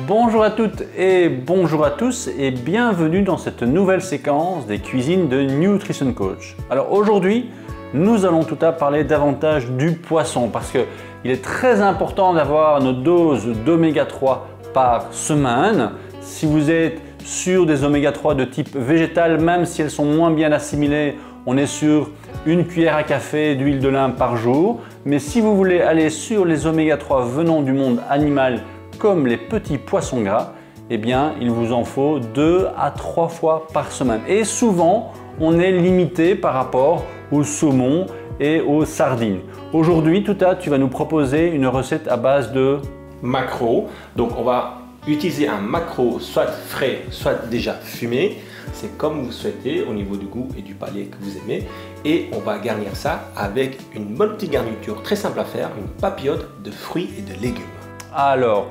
Bonjour à toutes et bonjour à tous et bienvenue dans cette nouvelle séquence des cuisines de Nutrition Coach. Alors aujourd'hui, nous allons tout à parler davantage du poisson parce qu'il est très important d'avoir notre dose d'oméga 3 par semaine. Si vous êtes sur des oméga 3 de type végétal, même si elles sont moins bien assimilées, on est sur une cuillère à café d'huile de lin par jour. Mais si vous voulez aller sur les oméga 3 venant du monde animal, comme les petits poissons gras, eh bien, il vous en faut 2 à 3 fois par semaine. Et souvent, on est limité par rapport au saumon et aux sardines. Aujourd'hui, Touta, tu vas nous proposer une recette à base de maquereau. Donc, on va utiliser un maquereau soit frais, soit déjà fumé. C'est comme vous souhaitez au niveau du goût et du palais que vous aimez. Et on va garnir ça avec une bonne petite garniture très simple à faire, une papillote de fruits et de légumes. Alors,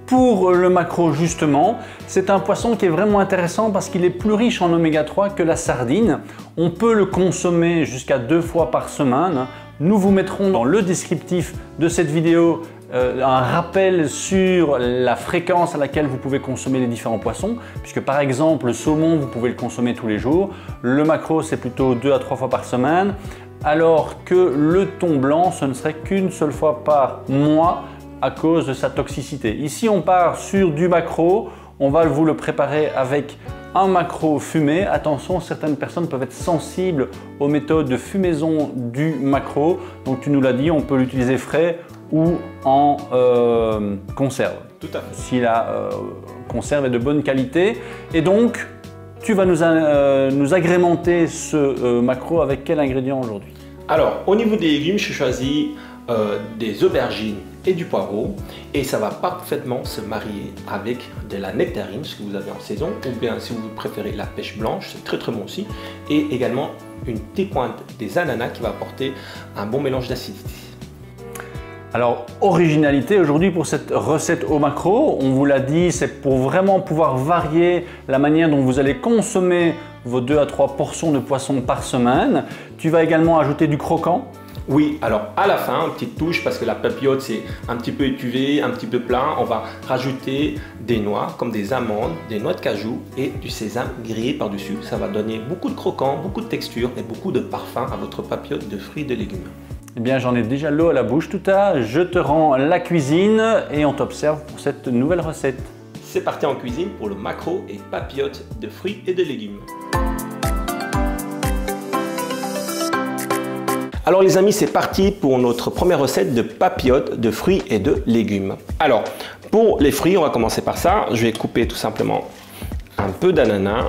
pour le maquereau justement, c'est un poisson qui est vraiment intéressant parce qu'il est plus riche en oméga 3 que la sardine. On peut le consommer jusqu'à 2 fois par semaine. Nous vous mettrons dans le descriptif de cette vidéo un rappel sur la fréquence à laquelle vous pouvez consommer les différents poissons, puisque par exemple le saumon, vous pouvez le consommer tous les jours. Le maquereau, c'est plutôt 2 à 3 fois par semaine, alors que le thon blanc, ce ne serait qu'une seule fois par mois, à cause de sa toxicité. Ici, on part sur du maquereau. On va vous le préparer avec un maquereau fumé. Attention, certaines personnes peuvent être sensibles aux méthodes de fumaison du maquereau. Donc, tu nous l'as dit, on peut l'utiliser frais ou en conserve. Tout à fait. Si la conserve est de bonne qualité. Et donc, tu vas nous agrémenter ce maquereau avec quel ingrédient aujourd'hui? Alors, au niveau des légumes, j'ai choisi des aubergines et du poireau, et ça va parfaitement se marier avec de la nectarine, ce que vous avez en saison, ou bien si vous préférez la pêche blanche, c'est très bon aussi, et également une petite pointe des ananas qui va apporter un bon mélange d'acidité. Alors, originalité aujourd'hui pour cette recette au maquereau, on vous l'a dit, c'est pour vraiment pouvoir varier la manière dont vous allez consommer vos 2 à 3 portions de poisson par semaine. Tu vas également ajouter du croquant. Oui, alors à la fin, une petite touche, parce que la papillote c'est un petit peu étuvé, un petit peu plat, on va rajouter des noix comme des amandes, des noix de cajou et du sésame grillé par-dessus. Ça va donner beaucoup de croquant, beaucoup de texture et beaucoup de parfum à votre papillote de fruits et de légumes. Eh bien, j'en ai déjà l'eau à la bouche, Touta. Je te rends la cuisine et on t'observe pour cette nouvelle recette. C'est parti en cuisine pour le maquereau et papillote de fruits et de légumes. Alors les amis, c'est parti pour notre première recette de papillote de fruits et de légumes. Alors, pour les fruits, on va commencer par ça. Je vais couper tout simplement un peu d'ananas.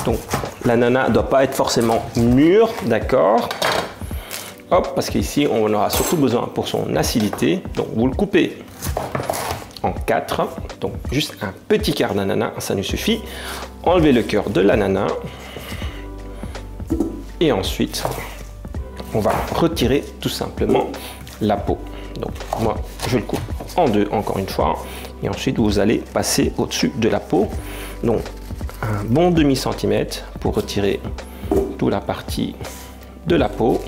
Donc, l'ananas ne doit pas être forcément mûr, d'accord? Hop, parce qu'ici, on en aura surtout besoin pour son acidité. Donc, vous le coupez en 4. Donc, juste un petit quart d'ananas, ça nous suffit. Enlevez le cœur de l'ananas. Et ensuite, on va retirer tout simplement la peau. Donc moi je le coupe en 2 encore une fois et ensuite vous allez passer au-dessus de la peau, donc un bon demi-centimètre pour retirer toute la partie de la peau.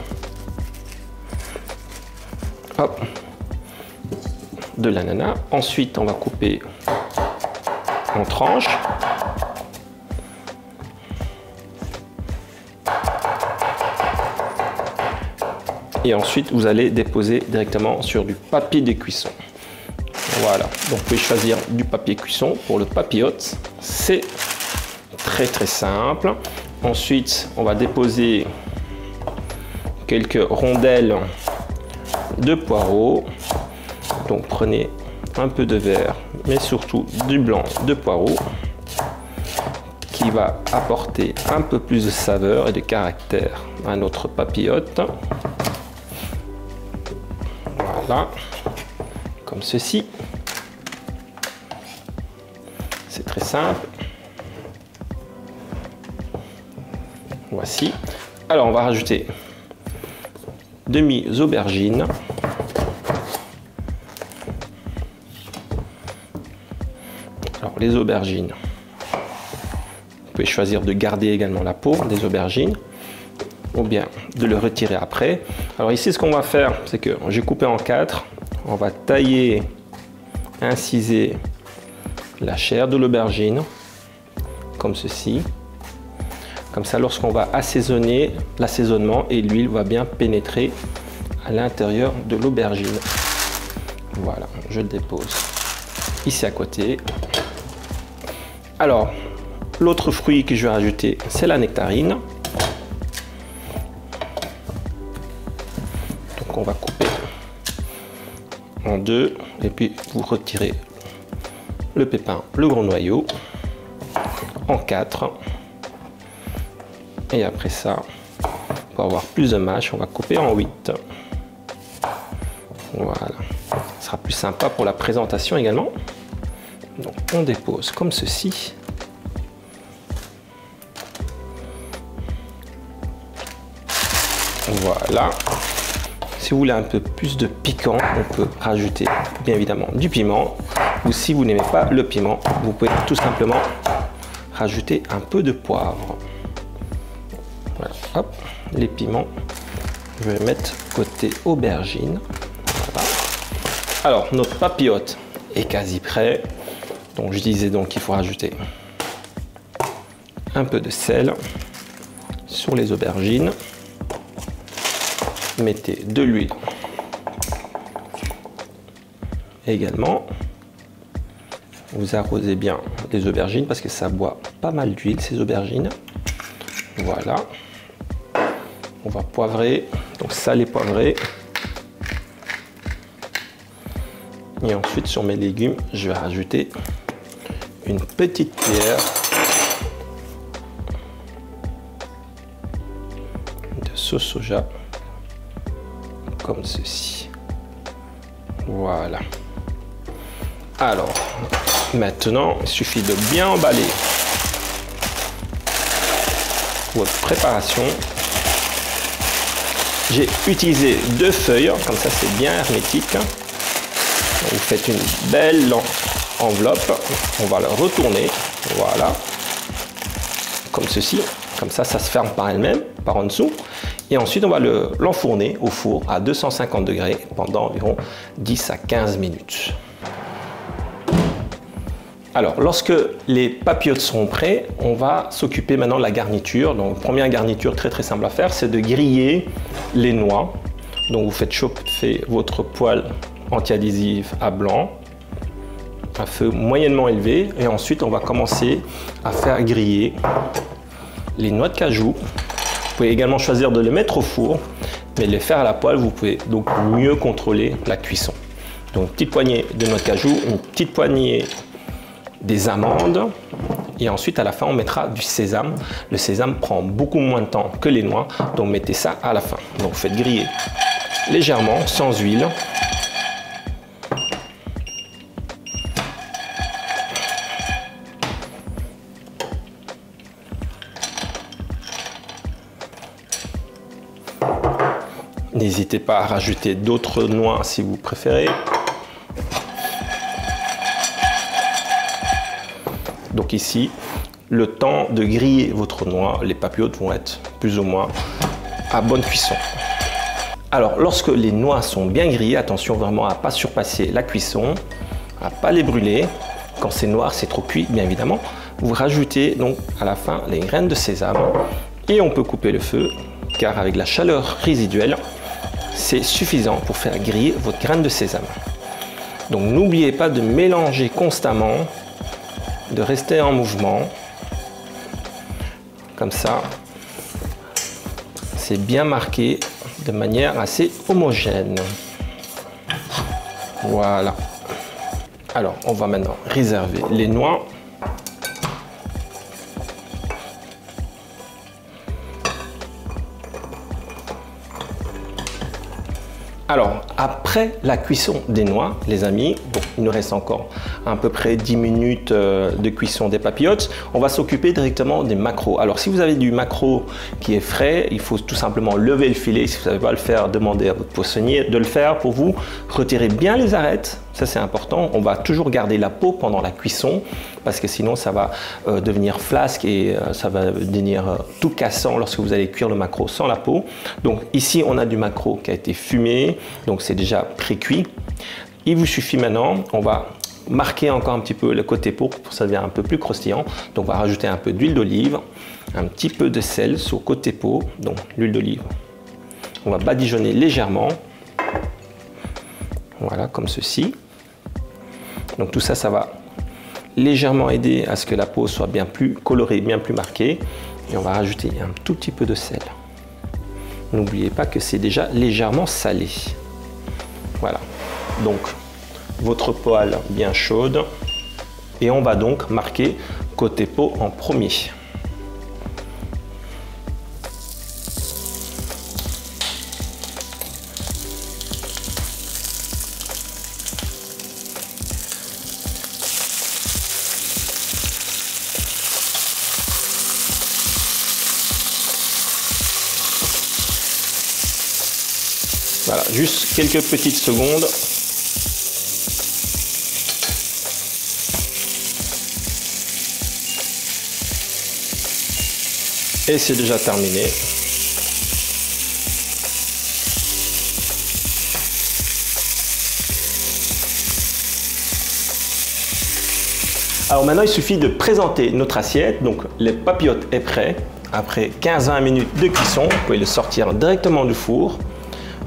Hop, de l'ananas. Ensuite on va couper en tranches. Et ensuite, vous allez déposer directement sur du papier de cuisson. Voilà, donc vous pouvez choisir du papier cuisson pour le papillote. C'est très simple. Ensuite, on va déposer quelques rondelles de poireau. Donc prenez un peu de vert, mais surtout du blanc de poireau qui va apporter un peu plus de saveur et de caractère à notre papillote. Voilà, comme ceci. C'est très simple. Voici. Alors, on va rajouter demi-aubergine. Alors, les aubergines, vous pouvez choisir de garder également la peau des aubergines ou bien de le retirer après. Alors ici, ce qu'on va faire, c'est que j'ai coupé en 4. On va tailler, inciser la chair de l'aubergine, comme ceci. Comme ça, lorsqu'on va assaisonner, l'assaisonnement et l'huile va bien pénétrer à l'intérieur de l'aubergine. Voilà, je le dépose ici à côté. Alors, l'autre fruit que je vais rajouter, c'est la nectarine. Donc on va couper en deux et puis vous retirez le pépin, le gros noyau, en 4. Et après ça, pour avoir plus de mâche, on va couper en 8. Voilà, ce sera plus sympa pour la présentation également. Donc on dépose comme ceci. Voilà. Si vous voulez un peu plus de piquant, on peut rajouter bien évidemment du piment. Ou si vous n'aimez pas le piment, vous pouvez tout simplement rajouter un peu de poivre. Voilà. Hop, les piments, je vais mettre côté aubergine. Voilà. Alors, notre papillote est quasi prêt. Donc, je disais donc qu'il faut rajouter un peu de sel sur les aubergines. Mettez de l'huile également. Vous arrosez bien les aubergines parce que ça boit pas mal d'huile, ces aubergines. Voilà. On va poivrer, donc salé poivré. Et ensuite, sur mes légumes, je vais rajouter une petite cuillère de sauce soja, comme ceci. Voilà. Alors, maintenant, il suffit de bien emballer votre préparation. J'ai utilisé 2 feuilles, comme ça c'est bien hermétique. Vous faites une belle enveloppe, on va la retourner, voilà, comme ceci, comme ça se ferme par elle-même, par en dessous. Et ensuite on va l'enfourner au four à 250 degrés pendant environ 10 à 15 minutes. Alors, lorsque les papillotes seront prêts, on va s'occuper maintenant de la garniture. Donc, première garniture très simple à faire, c'est de griller les noix. Donc, vous faites chauffer votre poêle antiadhésif à blanc, à feu moyennement élevé. Et ensuite, on va commencer à faire griller les noix de cajou. Vous pouvez également choisir de les mettre au four, mais de les faire à la poêle, vous pouvez donc mieux contrôler la cuisson. Donc, une petite poignée de noix de cajou, une petite poignée des amandes et ensuite à la fin on mettra du sésame. Le sésame prend beaucoup moins de temps que les noix, donc mettez ça à la fin. Donc vous faites griller légèrement, sans huile. N'hésitez pas à rajouter d'autres noix si vous préférez. Donc ici, le temps de griller votre noix, les papillotes vont être plus ou moins à bonne cuisson. Alors, lorsque les noix sont bien grillées, attention vraiment à ne pas surpasser la cuisson, à ne pas les brûler. Quand c'est noir, c'est trop cuit, bien évidemment. Vous rajoutez donc à la fin les graines de sésame et on peut couper le feu car avec la chaleur résiduelle, c'est suffisant pour faire griller votre graine de sésame. Donc, n'oubliez pas de mélanger constamment, de rester en mouvement, comme ça, c'est bien marqué de manière assez homogène. Voilà. Alors, on va maintenant réserver les noix. Alors, après la cuisson des noix, les amis, bon, il nous reste encore à peu près 10 minutes de cuisson des papillotes. On va s'occuper directement des maquereaux. Alors, si vous avez du maquereau qui est frais, il faut tout simplement lever le filet. Si vous ne savez pas le faire, demandez à votre poissonnier de le faire pour vous. Retirez bien les arêtes, ça c'est important. On va toujours garder la peau pendant la cuisson parce que sinon ça va devenir flasque et ça va devenir tout cassant lorsque vous allez cuire le maquereau sans la peau. Donc ici, on a du maquereau qui a été fumé, donc c'est déjà pré-cuit. Il vous suffit maintenant, on va marquer encore un petit peu le côté pourpre pour que ça devienne un peu plus croustillant. Donc on va rajouter un peu d'huile d'olive, un petit peu de sel sur le côté peau. Donc l'huile d'olive, on va badigeonner légèrement. Voilà, comme ceci. Donc tout ça, ça va légèrement aider à ce que la peau soit bien plus colorée, bien plus marquée. Et on va rajouter un tout petit peu de sel. N'oubliez pas que c'est déjà légèrement salé. Voilà, donc votre poêle bien chaude. Et on va donc marquer côté peau en premier. Voilà, juste quelques petites secondes. Et c'est déjà terminé. Alors maintenant, il suffit de présenter notre assiette. Donc, les papillotes est prêt. Après 15-20 minutes de cuisson, vous pouvez le sortir directement du four.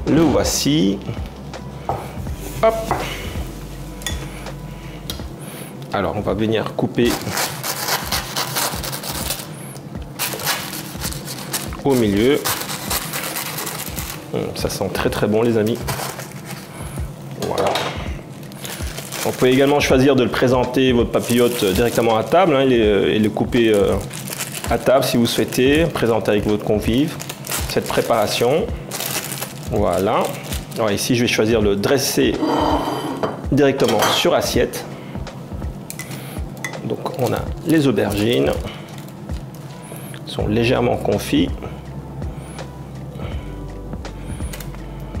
Le voici. Hop. Alors, on va venir couper au milieu. Ça sent très très bon, les amis. Voilà. On peut également choisir de le présenter, votre papillote, directement à table, hein, et le couper à table si vous souhaitez, présenter avec votre convive cette préparation. Voilà. Alors ici, je vais choisir de le dresser directement sur assiette. Donc, on a les aubergines. Elles sont légèrement confites.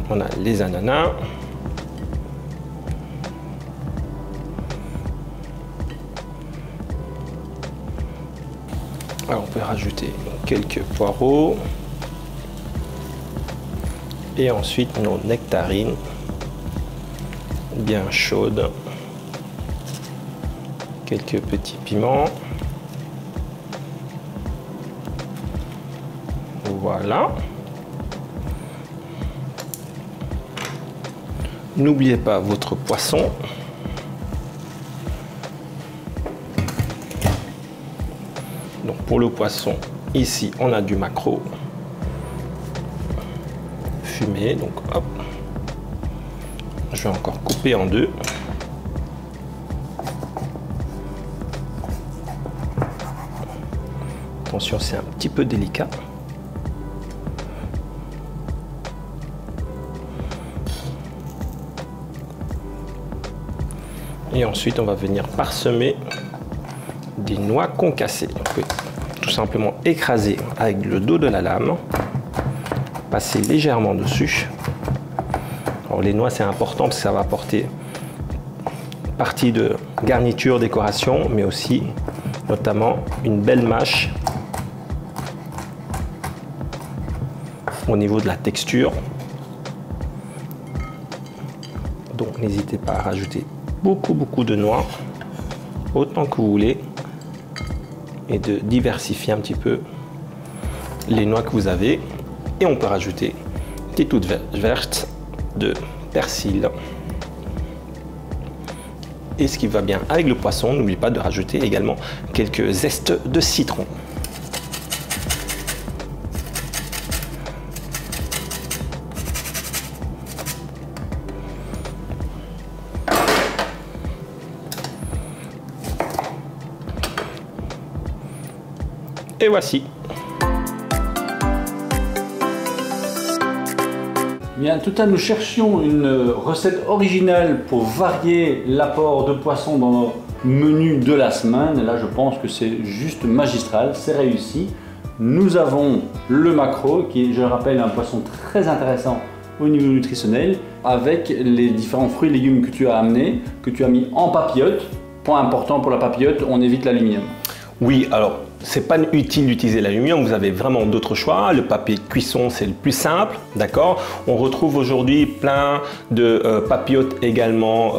On a les ananas. Alors, on peut rajouter quelques poireaux. Et ensuite nos nectarines bien chaudes, quelques petits piments. Voilà. N'oubliez pas votre poisson. Donc pour le poisson, ici on a du maquereau fumé, donc hop, je vais encore couper en deux. Attention, c'est un petit peu délicat. Et ensuite, on va venir parsemer des noix concassées. On peut tout simplement écraser avec le dos de la lame. Passer légèrement dessus. Alors les noix, c'est important parce que ça va apporter partie de garniture, décoration, mais aussi notamment une belle mâche au niveau de la texture. Donc n'hésitez pas à rajouter beaucoup de noix, autant que vous voulez, et de diversifier un petit peu les noix que vous avez. Et on peut rajouter une petite touche verte de persil. Et ce qui va bien avec le poisson, n'oubliez pas de rajouter également quelques zestes de citron. Et voici. Bien, tout à l'heure, nous cherchions une recette originale pour varier l'apport de poisson dans nos menus de la semaine. Et là, je pense que c'est juste magistral, c'est réussi. Nous avons le maquereau, qui est, je le rappelle, un poisson très intéressant au niveau nutritionnel, avec les différents fruits et légumes que tu as amenés, que tu as mis en papillote. Point important pour la papillote, on évite l'aluminium. Oui, alors c'est pas utile d'utiliser l'aluminium, vous avez vraiment d'autres choix. Le papier de cuisson, c'est le plus simple, d'accord. On retrouve aujourd'hui plein de papillotes également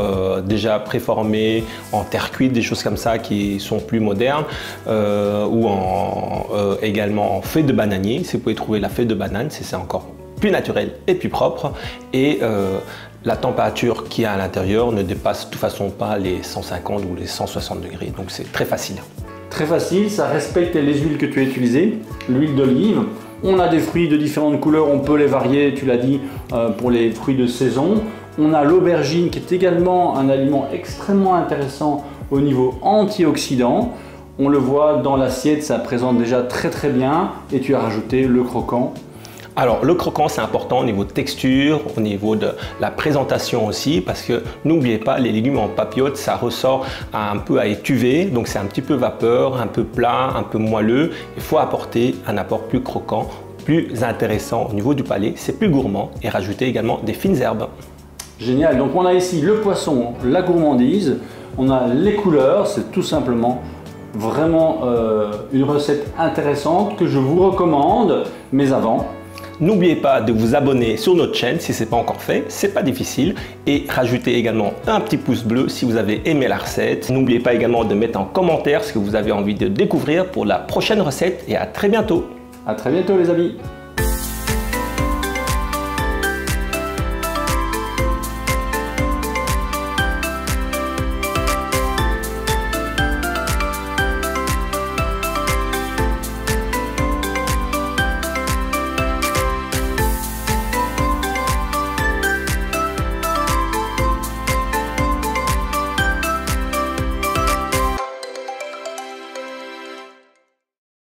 déjà préformés en terre cuite, des choses comme ça qui sont plus modernes, ou également en feuille de bananier. Si vous pouvez trouver la feuille de banane, c'est encore plus naturel et plus propre, et la température qu'il y a à l'intérieur ne dépasse de toute façon pas les 150 ou les 160 degrés, donc c'est très facile. Très facile, ça respecte les huiles que tu as utilisées, l'huile d'olive. On a des fruits de différentes couleurs, on peut les varier, tu l'as dit, pour les fruits de saison. On a l'aubergine qui est également un aliment extrêmement intéressant au niveau antioxydant. On le voit dans l'assiette, ça présente déjà très bien, et tu as rajouté le croquant. Alors le croquant, c'est important au niveau de texture, au niveau de la présentation aussi, parce que n'oubliez pas, les légumes en papillote, ça ressort un peu à étuver, donc c'est un petit peu vapeur, un peu plat, un peu moelleux. Il faut apporter un apport plus croquant, plus intéressant au niveau du palais, c'est plus gourmand, et rajouter également des fines herbes. Génial, donc on a ici le poisson, la gourmandise, on a les couleurs, c'est tout simplement vraiment une recette intéressante que je vous recommande, mais avant, n'oubliez pas de vous abonner sur notre chaîne si ce n'est pas encore fait, c'est pas difficile, et rajoutez également un petit pouce bleu si vous avez aimé la recette. N'oubliez pas également de mettre en commentaire ce que vous avez envie de découvrir pour la prochaine recette, et à très bientôt. À très bientôt les amis.